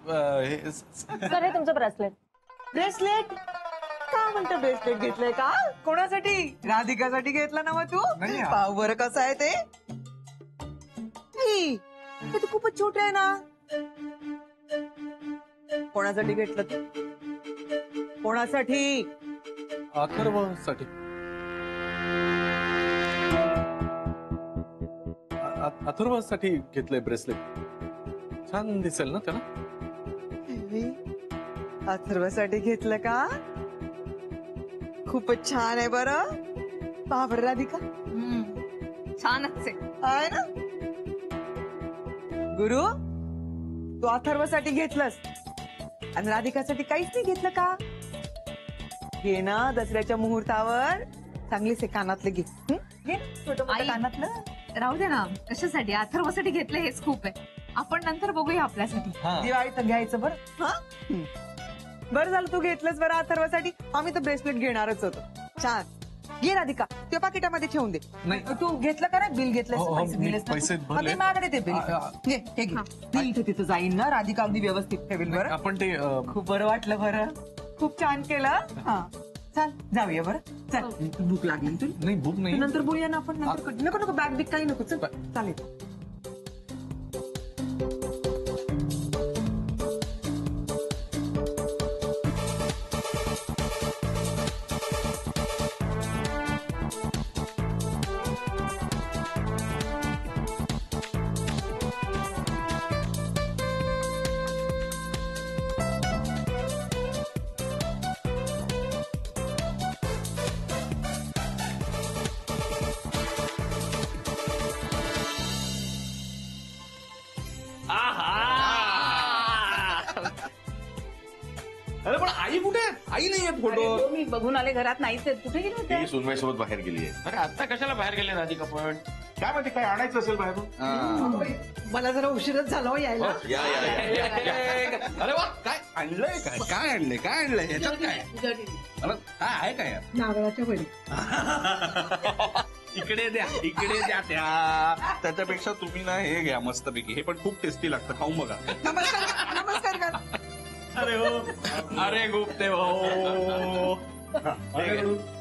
Sir हे तुमचं bracelet. Bracelet का म्हणतो ब्रेसलेट घेतलंय का? कोणासाठी? राधिकासाठी घेतला ना मग तू? पाव बरं कसं आहे ते? हे तर खूपच छोट आहे ना. कोणासाठी घेतलं तू? कोणासाठी? अथर्वसाठी. अथर्वसाठी घेतलंय ब्रेसलेट. छान दिसेल ना त्याला. अथर्वसाठी घेतलं का? खूपच छान आहे बरं. बाबर राधिका छानच आहे ना. गुरु तू अथर्वसाठी घेतलंस आणि राधिकासाठी काहीच नाही घेतलं का? घे ना दसऱ्याच्या मुहूर्तावर चांगलीच कानातले घे. घे छोटं मोठं कानातलं. राहू दे ना. कशासाठी? अथर्वसाठी घेतलं हेच खूप आहे. आपण नंतर बघूया आपल्यासाठी. दिवाळीत घ्यायचं बरं. हा बरं झालं तू घेतलंस बरं अथर्वसाठी. आम्ही तर ब्रेसलेट घेणारच होतो. छान. घे राधिका त्या पाकिटामध्ये ठेवून दे. तू घेतलं का नाही? बिल घेतलं पैसे भरले. माझ्याकडे ते बिल घे. हे घे. बिल इथे तिथं जाईल ना. राधिका अगदी व्यवस्थित ठेवेल बरं. आपण ते खूप बरं वाटलं बरं. खूप छान केलं. हा चल जाऊया बरं. चल भूक लागली तुला? नाही भूक नाही. नंतर बोलूया ना आपण. नंतर नको नको बॅग बिग काही नको. चल चालेल. अरे पण आई कुठे? आई नाहीये फोटो. मी बघून आले घरात नाहीच आहेत. कुठे गेले होते? ती सुनबाई सोबत बाहेर गेली आहे. अरे आता कशाला बाहेर गेले राधिका पण? काय माहिती काय आणायचं असेल बाहेरून. मला जरा उशीरच झाला हो यायला. या अरे वा काय आणलंय? काय काय आणलंय? काय आणलंय ह्याच्यात? काय अरे काय आहे काय यार? नारळाच्या वडी. इकडे द्या त्या. त्याच्यापेक्षा तुम्ही ना हे घ्या मस्तपैकी. हे पण खूप टेस्टी लागतं. खाऊन बघा. नमस्कार नमस्कार कर. अरे हो. अरे गुप्ते हो.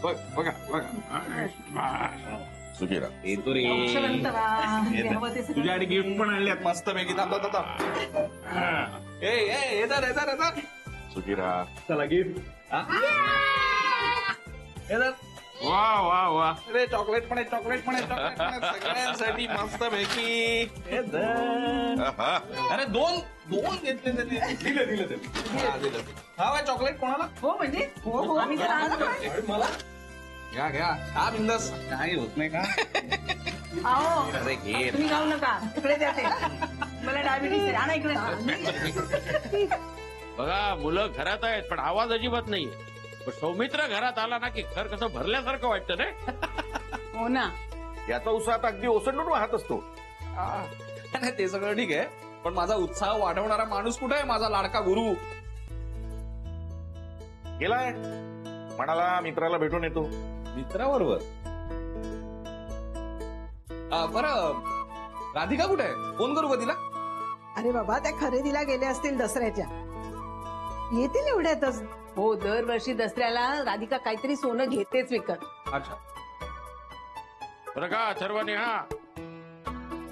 बघ बघा बघा. सुखीरा येतो रे. तुझ्यासाठी गिफ्ट पण आणल्यात मस्तपैकी. थांबा. येतात. सुखीरा. चला गिफ्ट. वा वा वा. अरे चॉकलेट पण आहे. सगळ्यांसाठी मस्त पैकी. अरे दोन घेतले त्यांनी. दिलं त्यांनी. हा चॉकलेट कोणाला? हो म्हणजे हो आम्ही तर आणलं काय? मला घ्या हा बिंदास. काही होत नाही का? अरे घे. तुम्ही जाऊ नका इकडे द्या ते. मला डायबिटीस आहे. आणा इकडे. बघा मुलं घरात आहेत पण आवाज अजिबात नाहीये. पण सौमित्र घरात आला ना की घर कसं भरल्यासारखं वाटतं रे. हो ना. याचा उत्साह अगदी ओसंडून वाहत असतो. नाही ते सगळं ठीक आहे पण माझा उत्साह वाढवणारा माणूस कुठे आहे? माझा लाडका गुरु गेलाय. म्हणाला मित्राला भेटून येतो. मित्राबरोबर. बरं राधिका कुठे आहे? फोन करू का तिला? अरे बाबा त्या खरेदीला गेल्या असतील दसऱ्याच्या. येतील एवढ्यातच. हो दरवर्षी दसऱ्याला राधिका काहीतरी सोनं घेतेच विकत. अच्छा. बरं का अथर्वने हा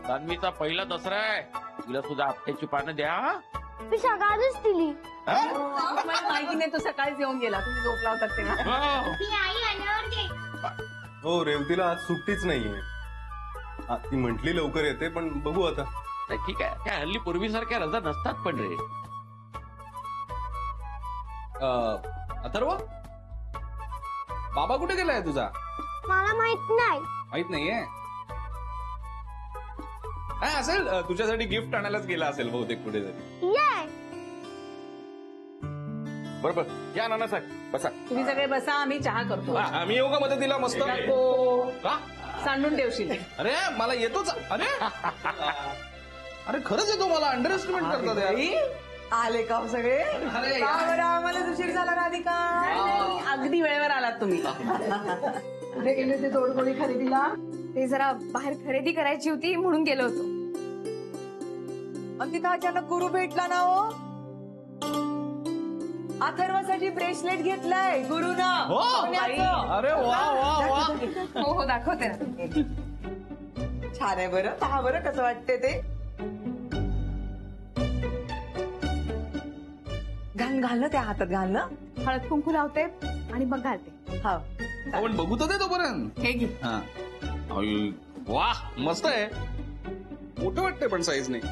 दानवीचा पहिला दसरा आहे. तिला सुद्धा आपट्याची पानं द्या. ती सकाळीच दिली. मला माहिती नाही. तो सकाळीच येऊन गेला. तुम्ही झोपला होतात तेव्हा. हो रेवतीला आज सुट्टीच नाहीये. ती म्हंटली लवकर येते पण बघू आता. ठीक आहे. त्या हल्ली पूर्वीसारख्या रजा नसतात पण रे. अथर्व बाबा कुठे गेलाय तुझा? मला माहित नाही. माहित नाहीये. काय असेल तुझ्यासाठी गिफ्ट आणायलाच गेला असेल बहुतेक कुठेतरी. बरोबर. या नानासाहेब बसा. तुम्ही सगळे बसा. आम्ही चहा करतो. आम्ही येऊ का मदतीला? मस्त. का सांडून ठेवशील. अरे मला येतोच. अरे खरंच येतो. मला अंडर एस्टिमेट करतात यार. आले का सगळे? आम्हाला उशीर झाला राधिका. अगदी वेळेवर आलात तुम्ही. कुठे गेले ते तोडगोळी खरेदीला? ते जरा बाहेर खरेदी करायची होती म्हणून गेलो होतो. आणि तिथं अचानक गुरु भेटला ना हो. अथर्वासाठी ब्रेसलेट घेतलाय गुरुनं सोन्याचं. अरे वा वा वा. हो हो दाखवते ना. छान आहे बरं. पहा बरं कसं वाटते ते. घाल ना त्या हातात घाल ना. हळद कुंकू लावते आणि मग घालते. हा आपण बघू तर दे तोपर्यंत. हे घे. हा. अय, वा मस्त आहे. मोठं वाटतंय पण साईज नाही.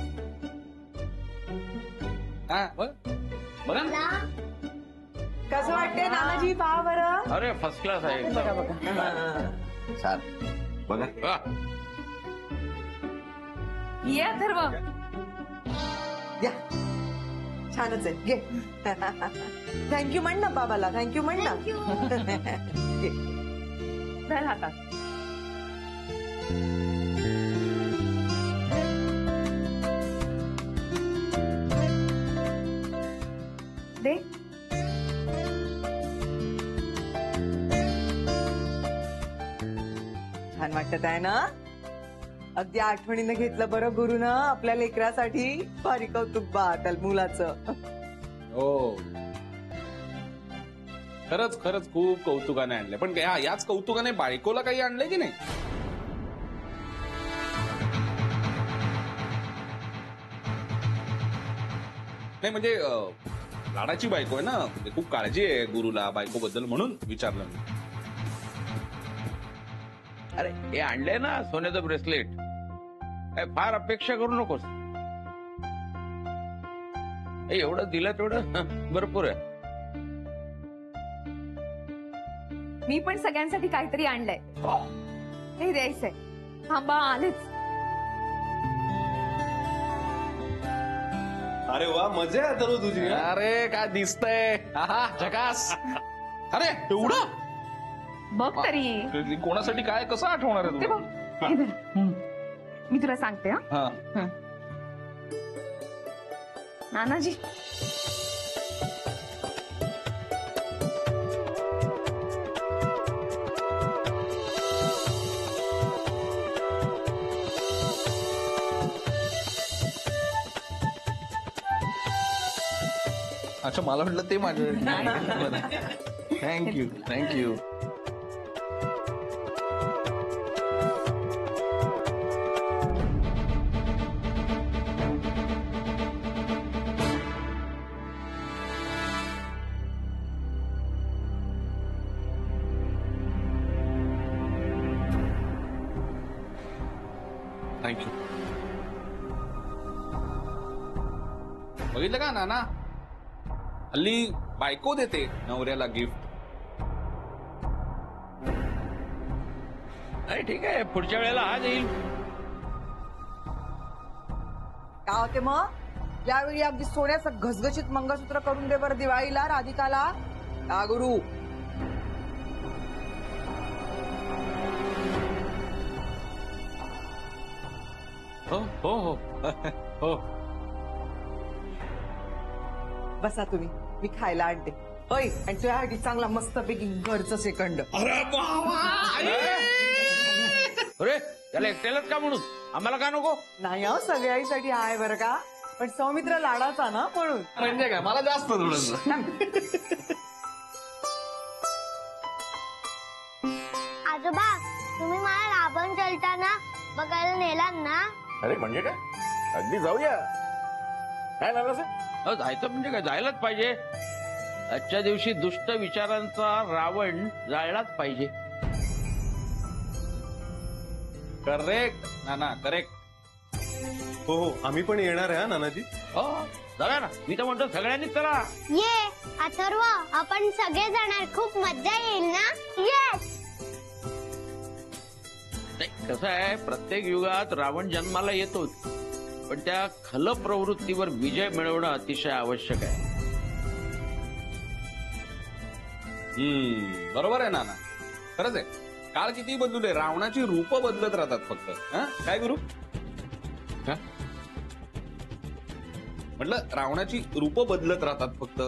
हा बघा ना. कसं वाटते नानाजी पहा बरं. अरे फर्स्ट क्लास आहे बघा एकदम. बघा. हा. छान बघा. हा. ये अथर्व. या छानच आहे घे. थँक्यू म्हण ना बाबाला. थँक्यू म्हण ना. घे. धर हातात. दे. छान वाटत आहे ना. अगदी आठवणीनं घेतलं बरं गुरुनं आपल्या लेकरासाठी. भारी कौतुक बा त्या मुलाचं. हो खरंच खरंच खूप कौतुकाने आणले. पण याच कौतुकाने बायकोला काही आणलंय की नाही. नाही म्हणजे लाडाची बायको आहे ना. म्हणजे खूप काळजी आहे गुरुला बायको बद्दल म्हणून विचारलं मी. अरे हे आणलंय ना सोन्याचं ब्रेसलेट. काय फार अपेक्षा करू नकोस. हे एवढं दिलं तेवढं भरपूर आहे. मी पण सगळ्यांसाठी काहीतरी आणलंय. हे द्यायचंय. थांबा आलेच. अरे वा मजा आहे अथर्व तुझी. हा? अरे काय दिसतंय. आहा झकास. अरे एवढं बघ तरी. कोणासाठी काय कसं आठवणार आहे ते बघ. तुला. हे धर. मी तुला सांगते हा. हा नानाजी. अच्छा मला म्हटलं ते माझ्या. Thank you thank you. थँक्यू. बघितलं का नाना. हल्ली बायको देते नवऱ्याला गिफ्ट. नाही ठीक आहे पुढच्या वेळेला हा देईल. काय होते मग यावेळी अगदी सोन्याचं घसघशीत मंगळसूत्र करून दे बरं दिवाळीला राधिकाला. का गुरु. हो हो हो हो. बसा तुम्ही. मी खायला आणते. होय आणि तुझ्यासाठी चांगला मस्तपैकी घरचं सेकंड. अरे त्याला एकट्यालाच का म्हणून आम्हाला का नको. नाही हो सगळ्यासाठी आहे बरं का. पण सौमित्र लाडाचा ना म्हणून. म्हणजे काय मला जास्त थोडस. आजोबा तुम्ही मला रावण जळताना बघायला नेलात ना. अरे म्हणजे काय अगदी जाऊया. काय झालं असं. जायचं म्हणजे काय जायलाच पाहिजे. आजच्या दिवशी दुष्ट विचारांचा रावण जाळलाच पाहिजे. करेक्ट नाना करेक्ट. हो हो आम्ही पण येणार आहे हा नानाजी. हो जाऊया ना. मी तर म्हणतो सगळ्यांनीच चला. ये अथर्व आपण सगळे जाणार. खूप मजा येईल ना. येस. नाही कसं आहे प्रत्येक युगात रावण जन्माला येतोच. पण त्या खल प्रवृत्तीवर विजय मिळवणं अतिशय आवश्यक आहे. बरोबर आहे नाना. खरंच आहे. काळ किती बदलू दे रावणाची रूप बदलत राहतात फक्त. हा काय गुरु. म्हटलं रावणाची रूप बदलत राहतात फक्त.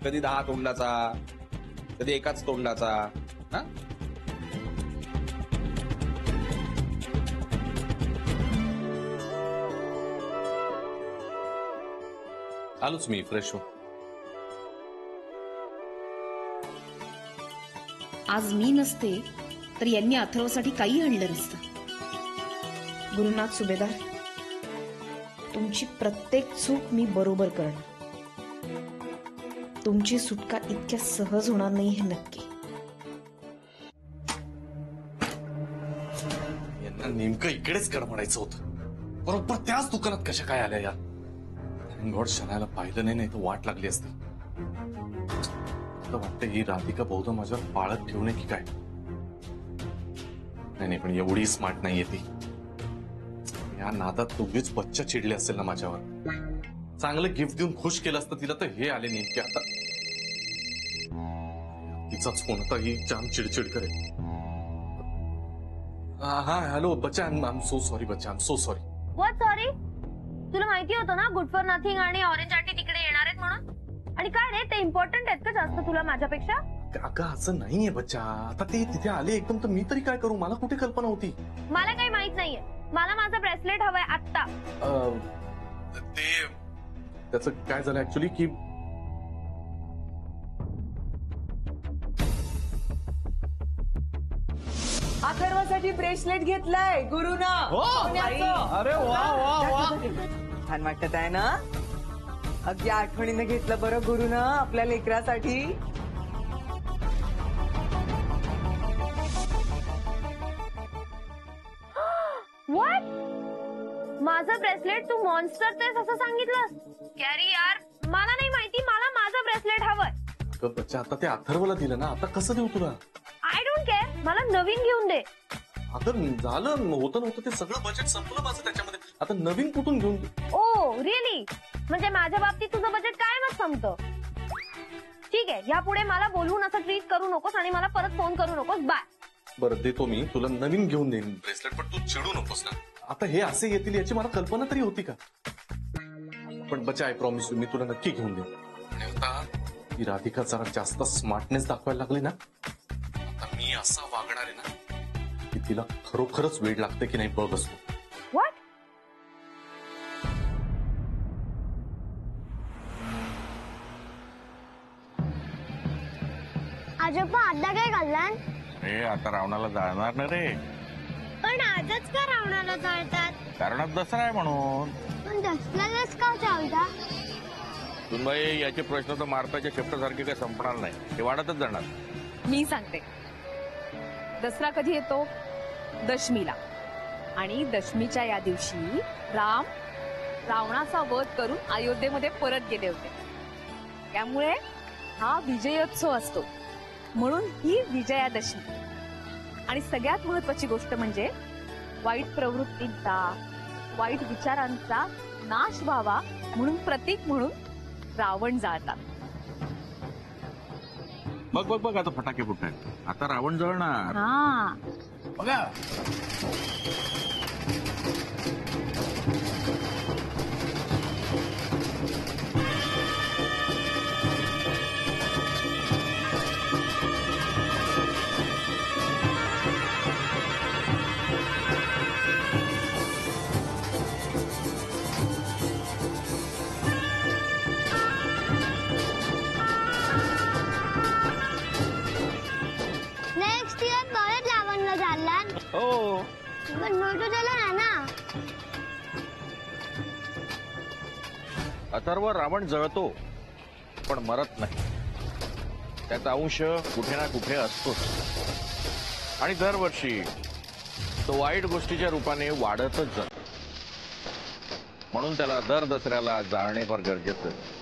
कधी 10 तोंडाचा कधी एकाच तोंडाचा. हा आलोच मी फ्रेश हो. आज मी नसते तर यांनी अथर्वसाठी काही आणलं नसतं. गुरुनाथ सुभेदार, तुमची प्रत्येक चूक मी बरोबर करणार. तुमची सुटका इतक्या सहज होणार नाही हे नक्की. यांना नेमकं इकडेच गडबडायचं होतं. बरोबर त्याच दुकानात कशा काय आल्या या. गॉड, शनायला पाहिलं नाही तर वाट लागली असती. आता वाटतं ही राधिका बहुधा माझ्यावर पाळत ठेवणे की काय. नाही पण एवढी स्मार्ट नाहीये ती. या नादात उगीच बच्चा चिडले असेल ना माझ्यावर. चांगलं गिफ्ट देऊन खुश केलं असतं तिला, तर हे आले नेमके आता. तिचाच कोणताही जाम चिडचिड करेल. हा हॅलो बच्चा, आय एम सो सॉरी बच्चा, I am so sorry. What sorry? तुला माहिती होतं ना गुड फॉर नथिंग आणि ऑरेंज आंटी तिकडे येणार आहेत म्हणून? आणि काय रे, ते इम्पॉर्टंट आहेत का जास्त तुला माझ्यापेक्षा? अगं असं नाहीये बच्चा. आता ते तिथे आले एकदम, तर मी तरी काय करू? मला कुठे कल्पना होती. मला काही माहित नाहीये. मला माझं ब्रेसलेट हवंय आत्ता. ते त्याचं काय झालं ऍक्च्युली की अथर्वसाठी ब्रेसलेट घेतलाय गुरुनं. अरे वा वा वा. छान वाटत आहे ना? अगदी आठवणीनं घेतलं बरं गुरुनं आपल्या लेकरासाठी. व्हॉट? माझं ब्रेसलेट तू मॉन्स्टर तेच असं सांगितलं? कॅरी यार, मला नाही माहिती. मला माझं ब्रेसलेट हवंय. अगं बच्चा, आता ते अथर्वला दिलं ना, आता कसं देऊ तुला? I don't care. मला नवीन घेऊन दे. अगं झालं, होतं नव्हतं ते सगळं बजेट संपलं माझं त्याच्यामध्ये. आता नवीन कुठून घेऊन दे? Oh really? म्हणजे माझ्या बाबतीत तुझं बजेट कायमच संपतं. ठीक आहे, यापुढे मला बोलवून असं ट्रीट करू नकोस आणि मला परत फोन करू नकोस. बाय. बरं देतो मी तुला, नवीन घेऊन देईन ब्रेसलेट, पण तू चिडू नकोस ना. आता हे असे येतील याची मला कल्पना तरी होती का? पण बच्चा, आय प्रॉमिस यू, मी तुला नक्की घेऊन देईन. आणि आता ही राधिका जरा जास्त स्मार्टनेस दाखवायला लागली ना, आता मी असा वागणार आहे ना की तिला खरोखरच वेळ लागते की नाही बघ असतो. व्हॉट? आजोबा आता काय घालणार? अरे आता रावणाला जाळणार ना रे. पण आजच का रावणाला जाळतात? कारण आज दसरा आहे म्हणून. पण दसऱ्यालाच का चालता? सुनबाई, याचे प्रश्न तर मारताच्या शेपटासारखे काही संपणार नाही. हे वाढतच जाणार. मी सांगते, दसरा कधी येतो? दशमीला. आणि दशमीच्या या दिवशी राम रावणाचा वध करून अयोध्येमध्ये परत गेले होते. त्यामुळे हा विजयोत्सव असतो, म्हणून ही विजयादशमी. आणि सगळ्यात महत्वाची गोष्ट म्हणजे वाईट प्रवृत्तींचा, वाईट विचारांचा नाश व्हावा म्हणून प्रतीक म्हणून रावण जाळतात. बघ बघ बघ, आता फटाके फुटतात. आता रावण जळणार. हा, बघा. नेक्स्ट इयर परत रावणला जाळणार. हो. पण मोठं झालं ना. अथर्व, रावण जळतो पण मरत नाही. त्याचा अंश कुठे ना कुठे असतोच. आणि दरवर्षी तो वाईट गोष्टीच्या रूपाने वाढतच जातो. म्हणून त्याला दर दसऱ्याला जाळणे फार गरजेचं आहे.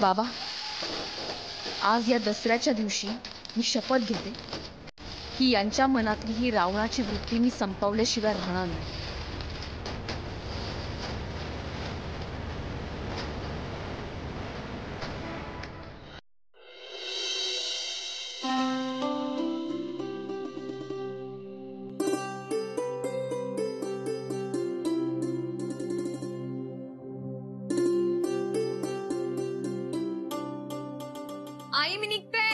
बाबा, आज या दसऱ्याच्या दिवशी मी शपथ घेते की यांच्या मनातली ही रावणाची वृत्ती मी संपवल्याशिवाय राहणार नाही. आई, मी निघते.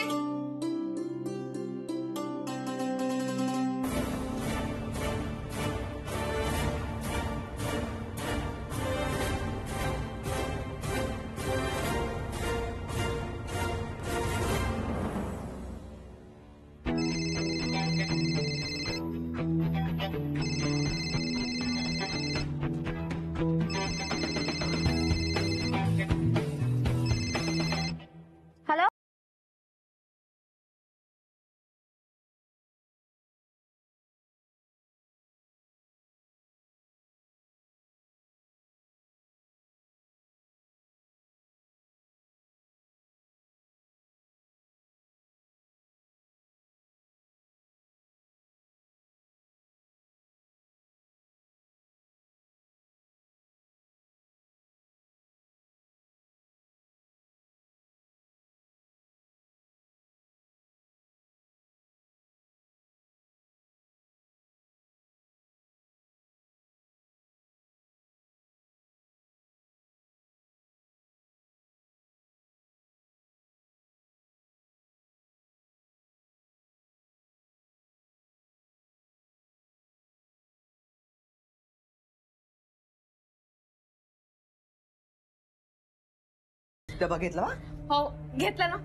डबा घेतला वा? हो घेतला ना.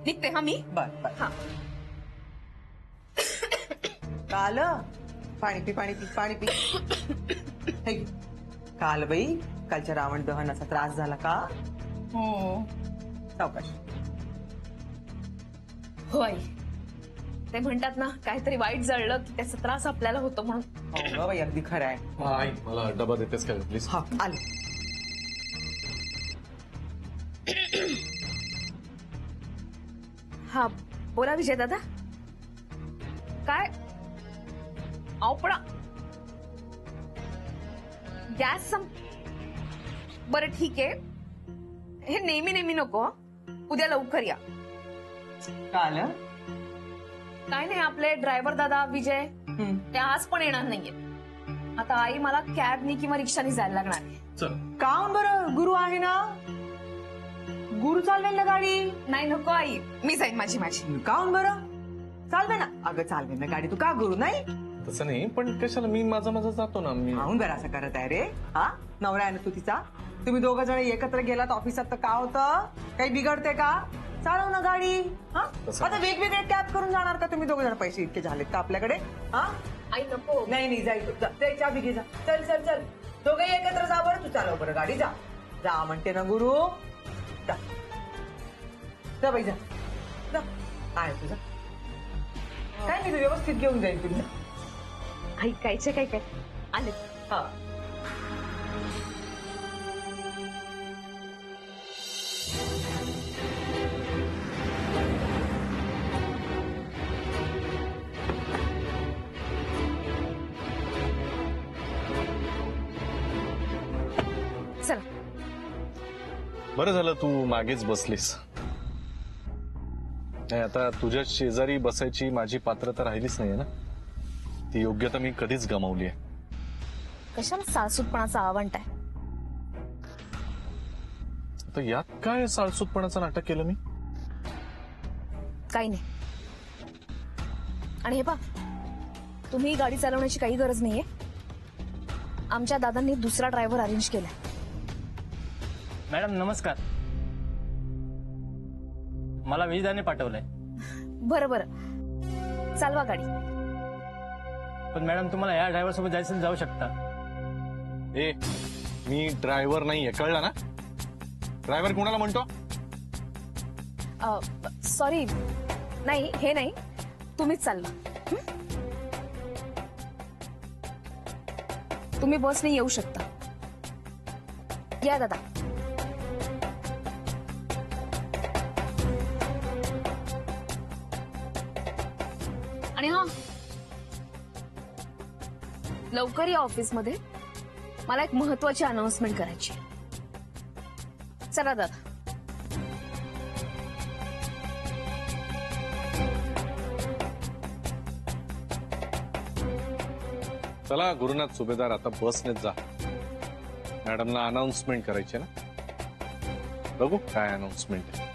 निघते हा मी. बर बर. हा. काल पाणी पी पाणी पी पाणी पी. हे घे. काल बाई कालच्या रावण दहनाचा त्रास झाला का? सावकाश. होय. ते म्हणतात ना काहीतरी वाईट जळलं की त्याचा त्रास आपल्याला होतो म्हणून. हो ग बाई, अगदी खरं आहे. आई मला डबा देतेस का प्लीज? हा आले. हा बोला विजय दादा. काय आवपडा गॅस बरं ठीक आहे. हे नेहमी नेहमी नको. उद्या लवकर या. काल काय नाही आपले ड्रायव्हर दादा विजय ते आज पण येणार नाहीये. आता आई मला कॅबनी किंवा रिक्षानी जायला लागणार आहे. चल. काहून बरं? गुरु आहे ना. गुरु चालवेल ना गाडी. नाही नको आई मी जाईन माझी माझी. काहून बरं? चालवे ना. अगं चालवे ना गाडी. तू का गुरु नाही? तसं नाही पण कशाला मी माझा जातो ना मी. काहून बरं असं करत आहे रे? हा नवरा आहे ना तू तिचा. तुम्ही दोघं जण एकत्र गेलात ऑफिसात तर का होतं? काही बिघडते का? चालव ना गाडी. हा आता वेगवेगळे कॅब करून जाणार का तुम्ही दोघं जण? पैसे इतके झालेत का आपल्याकडे? हा आई नको. नाही नाही जायचं. चाबी घे जा. चल चल चल. दोघे एकत्र जा बरं. तू चालव बरं गाडी. जा जा म्हणते ना गुरु. जा जा बाई जा. जा आहे तुझा. काय नाही तू व्यवस्थित घेऊन जाईल तुझं. ऐकायचे काय काय आले. हा चला. बरं झालं तू मागेच बसलीस. नाही आता तुझ्या शेजारी बसायची माझी पात्रता राहिलीच नाहीये ना. ती योग्यता मी कधीच गमावली आहे. कशाला सासूतपणाचा आवंट आहे. तर यात काय साळसूतपणाचं नाटक केलं मी? काही नाही. आणि हे पा तुम्ही गाडी चालवण्याची काही गरज नाहीये. आमच्या दादांनी दुसरा ड्रायव्हर अरेंज केलाय. मॅडम नमस्कार. मला विजयाने पाठवलंय. बरं बरं चालवा गाडी. पण मॅडम तुम्हाला या ड्रायव्हर सोबत जायचं जाऊ शकता. ए मी ड्रायव्हर नाहीये कळलं ना. ड्रायव्हर कोणाला म्हणतो? सॉरी नाही हे नाही तुम्हीच चालवा. तुम्ही बसने येऊ शकता. या दादा. आणि हा लवकर या ऑफिसमध्ये. मला एक महत्वाची अनाउन्समेंट करायची. चला दादा. चला गुरुनाथ सुभेदार आता बसनेच जा. मॅडमला अनाउन्समेंट करायची ना. बघू काय अनाउन्समेंट आहे.